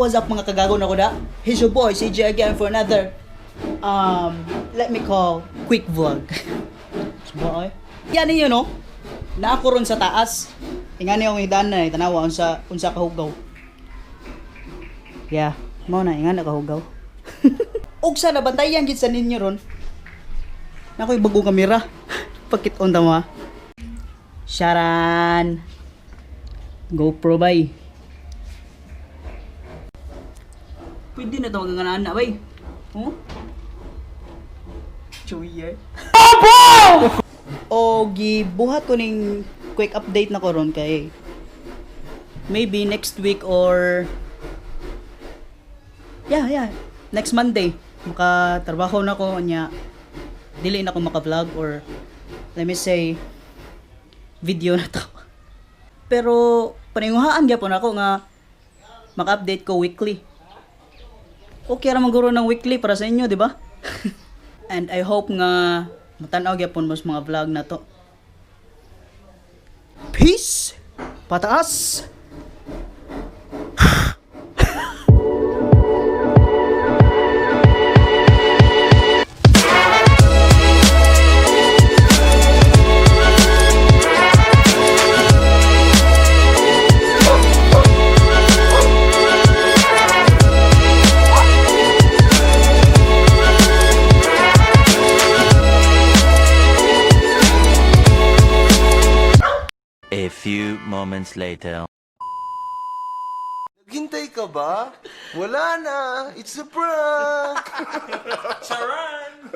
what's up mga kagago na ko da? Here's your boy, CJ again for another, let me call, quick vlog. Boy. Yan ninyo no? Na ako ron sa taas. Ingani akong hidaan na tanawa unsa kahugaw. Yeah, mo na ingani kahugaw. Og sa nabantayan gid sa ninyo ron. Nakoy bagong kamera. Pakit on tama. Sharan. GoPro bay. Pwede na tawag nga na bay. Oh? Chuyer. O gibuhat ko ning quick update na ko ron kay maybe next week or yeah, next Monday makatrabaho na ko nya dili na ko maka-vlog or let me say video na to. Pero paninguhaan gyapon ako nga maka-update ko weekly. Okay ra man guro ng weekly para sa inyo, di ba? And I hope nga matanaw gyapon mas mga vlog na to. Peace. Pataas. A few moments later. Naghintay ka ba? Wala na. It's a prank. Charan!